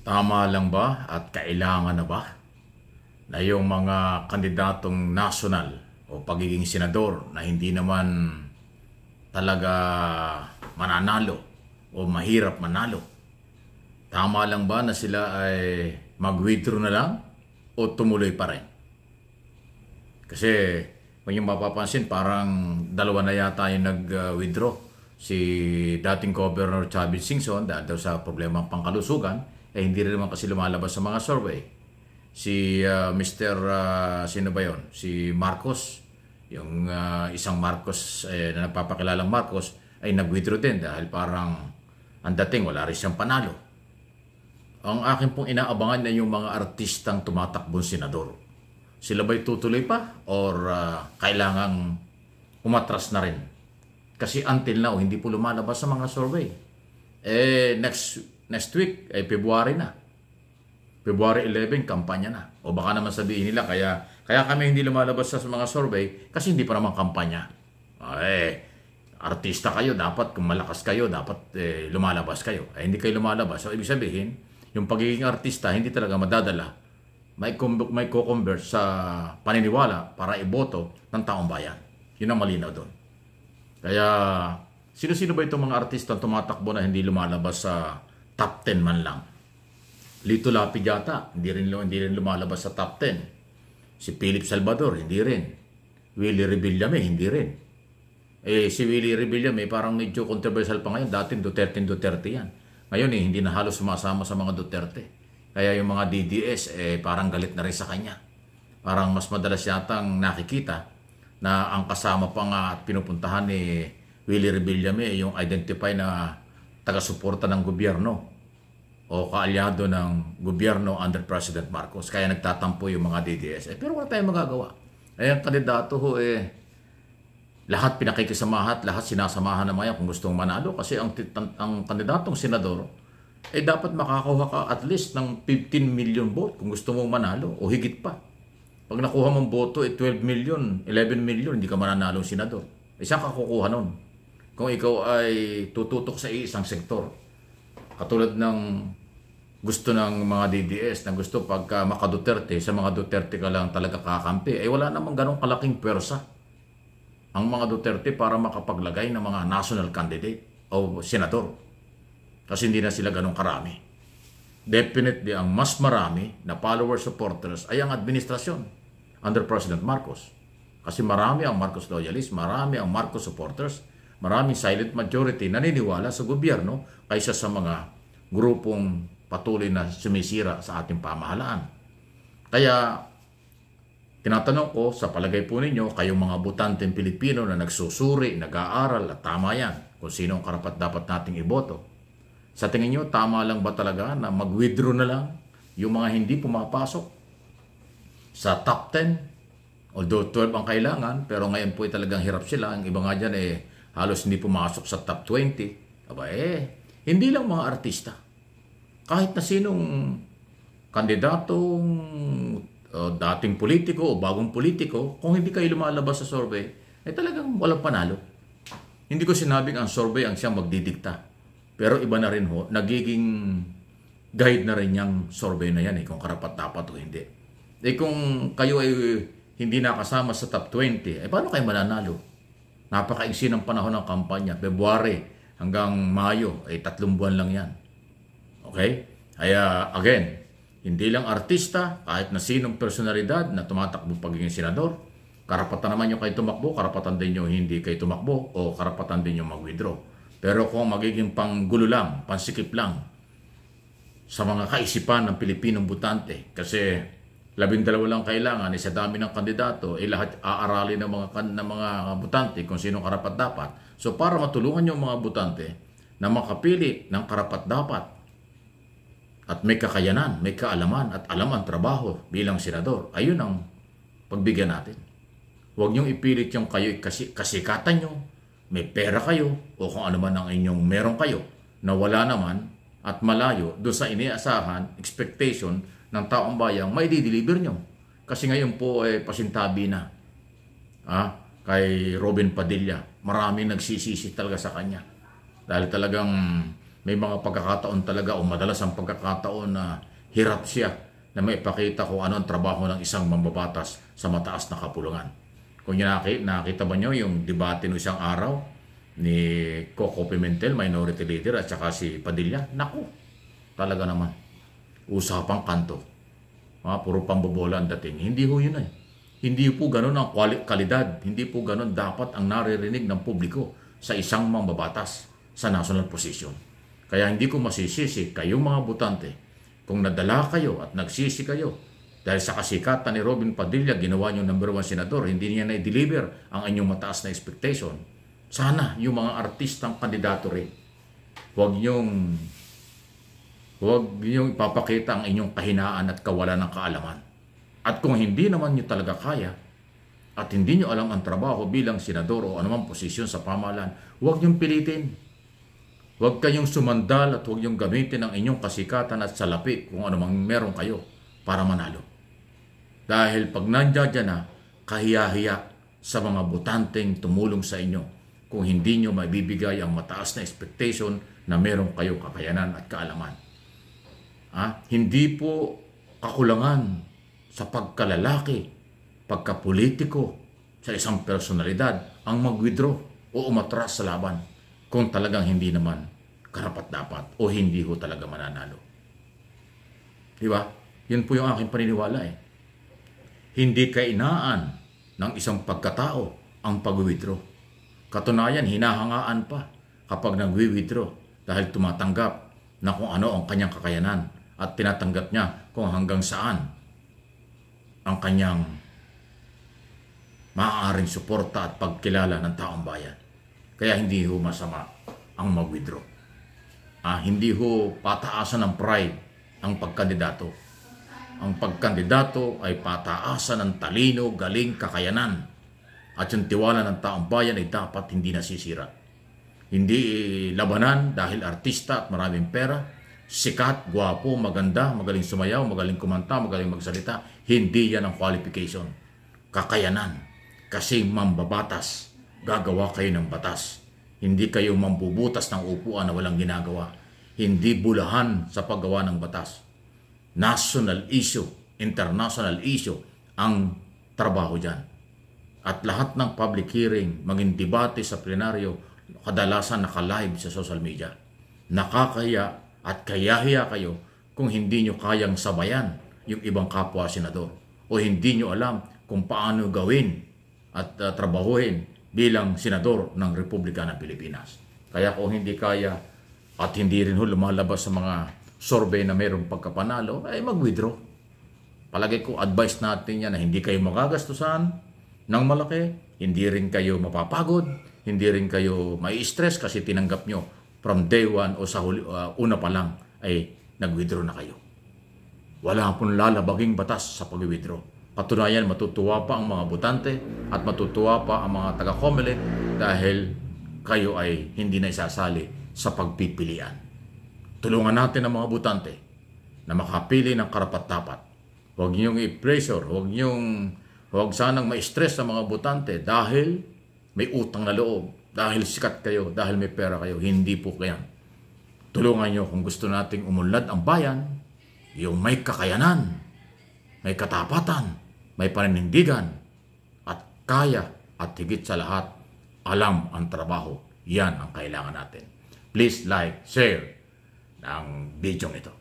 Tama lang ba at kailangan na ba na yung mga kandidatong national o pagiging senador na hindi naman talaga mananalo o mahirap manalo, tama lang ba na sila ay mag-withdraw na lang o tumuloy pa rin? Kasi kung yung mapapansin, parang dalawa na yata yung nag-withdraw. Si dating Governor Chavez Singson dahil daw sa problema ng pangkalusugan, hindi rin naman kasi lumalabas sa mga survey. Si Mr. Sino ba yun? Si Marcos, yung isang Marcos na nagpapakilalang Marcos, ay nag-withdraw din dahil parang ang dating wala rin siyang panalo. Ang akin pong inaabangan na yung mga artistang tumatakbong senador. Sila ba'y tutuloy pa or kailangang umatras na rin? Kasi until now, hindi po lumalabas sa mga survey. Next week ay February na. February 11, kampanya na. O baka naman sabihin nila, kaya kami hindi lumalabas sa mga survey kasi hindi pa naman kampanya. Artista kayo, dapat kung malakas kayo, dapat lumalabas kayo. Hindi kayo lumalabas. So, ibig sabihin, yung pagiging artista, hindi talaga madadala. May co-convert sa paniniwala para iboto ng taong bayan. Yun ang malinaw doon. Kaya, sino-sino ba itong mga artista tumatakbo na hindi lumalabas sa top 10 man lang? Lito Lapid yata, hindi rin lumalabas sa top 10. Si Philip Salvador, hindi rin. Willie Revillame, hindi rin. Si Willie Revillame, parang medyo controversial pa ngayon. Dati Duterte yan. Ngayon hindi na halos sumasama sa mga Duterte. Kaya yung mga DDS, parang galit na rin sa kanya. Parang mas madalas yatang nakikita na ang kasama pa nga at pinupuntahan ni Willie Revillame yung identify na taga-suporta ng gobyerno o kaalyado ng gobyerno under President Marcos. Kaya nagtatampo yung mga DDS. Pero wala tayong magagawa. Ang kandidato lahat pinakikisamahan, lahat sinasamahan na maya kung gustong manalo. Kasi ang kandidatong senador, dapat makakuha ka at least ng 15 million vote kung gusto mong manalo o higit pa. Pag nakuha mong boto, 12 million, 11 million, hindi ka mananalong senador. Saan ka kukuha nun? Kung ikaw ay tututok sa isang sektor. Katulad ng gusto ng mga DDS na gusto pagka maka-Duterte, sa mga Duterte ka lang talaga kakampi. Wala namang ganong kalaking pwersa ang mga Duterte para makapaglagay ng mga national candidate o senador. Kasi hindi na sila ganong karami. Definitely, ang mas marami na followers, supporters ay ang administrasyon under President Marcos. Kasi marami ang Marcos loyalists, marami ang Marcos supporters, maraming silent majority naniniwala sa gobyerno kaysa sa mga grupong patuloy na sumisira sa ating pamahalaan. Kaya, tinatanong ko, sa palagay po ninyo, kayong mga botanteng Pilipino na nagsusuri, nag-aaral, at tama yan, kung sino ang karapat dapat nating iboto. Sa tingin nyo, tama lang ba talaga na mag-withdraw na lang yung mga hindi pumapasok sa top 10? Although 12 ang kailangan, pero ngayon po talagang hirap sila. Ang iba nga dyan halos hindi pumasok sa top 20. Hindi lang mga artista. Kahit na sinong kandidatong dating politiko o bagong politiko, kung hindi kayo lumalabas sa survey, talagang walang panalo. Hindi ko sinabing ang survey ang siyang magdidikta. Pero iba na rin nagiging guide na rin yung survey na yan kung karapat-dapat o hindi. Kung kayo ay hindi nakasama sa top 20, paano kayo mananalo? Napakaiksi ng panahon ng kampanya. February hanggang Mayo, 3 buwan lang yan. Okay? Kaya again, hindi lang artista, kahit na sinong personalidad na tumatakbo pagiging senador, karapatan naman yung kayo tumakbo, karapatan din yung hindi kayo tumakbo, o karapatan din yung mag-withdraw. Pero kung magiging panggulo lang, pansikip lang sa mga kaisipan ng Pilipinong botante, kasi 12 lang kailangan, sa dami ng kandidato, lahat aaralin ng mga botante kung sino karapat-dapat. So para matulungan yung mga botante na makapili ng karapat-dapat at may kakayanan, may kaalaman at alam ang trabaho bilang senador, ayun ang pagbigyan natin. Huwag niyong ipilit yung kayo kasikatan nyo, may pera kayo, o kung ano man ang inyong meron kayo, na wala naman at malayo doon sa iniasahan, expectation ng taong bayang may di-deliver nyo. Kasi ngayon po pasintabi na kay Robin Padilla. Maraming nagsisisi talaga sa kanya. Dahil talagang may mga pagkakataon talaga o madalas ang pagkakataon na hirap siya na maipakita kung ano ang trabaho ng isang mambabatas sa mataas na kapulungan. Kung nakita ba nyo yung debate no isang araw ni Coco Pimentel, Minority Leader, at saka si Padilla, naku, talaga naman, usapang kanto. Puro pambobola ang dating. Hindi ho yun eh. Hindi po ganun ang kalidad. Hindi po ganun dapat ang naririnig ng publiko sa isang mambabatas sa national position. Kaya hindi ko masisisi kayong mga botante kung nadala kayo at nagsisi kayo dahil sa kasikatan ni Robin Padilla, ginawa niyong number 1 senador, hindi niya na-deliver ang inyong mataas na expectation. Sana yung mga artistang kandidato rin, huwag niyong ipapakita ang inyong kahinaan at kawalan ng kaalaman. At kung hindi naman niyo talaga kaya at hindi niyo alam ang trabaho bilang senador o anumang posisyon sa pamahalaan, huwag niyong pilitin. Huwag kayong sumandal at huwag niyong gamitin ang inyong kasikatan at salapi kung anumang meron kayo para manalo. Dahil pag nandiyan na, kahiya-hiya sa mga botanteng tumulong sa inyo kung hindi niyo maibibigay ang mataas na expectation na meron kayong kakayanan at kaalaman. Hindi po kakulangan sa pagkalalaki, pagkapolitiko sa isang personalidad ang mag-withdraw o umatras sa laban kung talagang hindi naman karapat-dapat o hindi ho talaga mananalo. Di ba? Yun po yung aking paniniwala eh. Hindi kainaan ng isang pagkatao ang pag-withdraw. Katunayan, hinahangaan pa kapag nag-withdraw dahil tumatanggap na kung ano ang kanyang kakayanan at tinatanggap niya kung hanggang saan ang kanyang maaaring suporta at pagkilala ng taong bayan. Kaya hindi ho masama ang mag-withdraw. Hindi ho pataasan ng pride ang pagkandidato. Ang pagkandidato ay pataasan ng talino, galing, kakayanan. At yung tiwala ng taong bayan ay dapat hindi nasisira. Hindi labanan dahil artista at maraming pera, sikat, gwapo, maganda, magaling sumayaw, magaling kumanta, magaling magsalita. Hindi yan ang qualification. Kakayanan. Kasi mambabatas, gagawa kayo ng batas. Hindi kayo mambubutas ng upuan na walang ginagawa. Hindi bulahan sa paggawa ng batas. National issue, international issue ang trabaho dyan. At lahat ng public hearing, maging debate sa plenaryo, kadalasan naka-live sa social media. Nakakaya at kayahiya kayo kung hindi nyo kayang sabayan yung ibang kapwa senador o hindi nyo alam kung paano gawin at trabahuhin bilang senador ng Republika ng Pilipinas. Kaya kung hindi kaya at hindi rin lumalabas sa mga survey na mayroong pagkapanalo, ay mag-withdraw. Palagi ko advice natin yan na hindi kayo magagastusan ng malaki, hindi rin kayo mapapagod, hindi rin kayo mai-stress kasi tinanggap nyo from day one o sa una pa lang ay nag-withdraw na kayo. Wala pong lalabaging batas sa pag-withdraw. Patunayan, matutuwa pa ang mga botante at matutuwa pa ang mga taga-COMELEC dahil kayo ay hindi na isasali sa pagpipilian. Tulungan natin ang mga botante na makapili ng karapat-dapat. Huwag niyong i-pressure, huwag sanang ma-stress sa mga botante dahil may utang na loob, dahil sikat kayo, dahil may pera kayo. Hindi po kaya. Tulungan niyo kung gusto nating umunlad ang bayan, yung may kakayanan, may katapatan, may paninindigan, at kaya at higit sa lahat, alam ang trabaho. Yan ang kailangan natin. Please like, share ng video ito.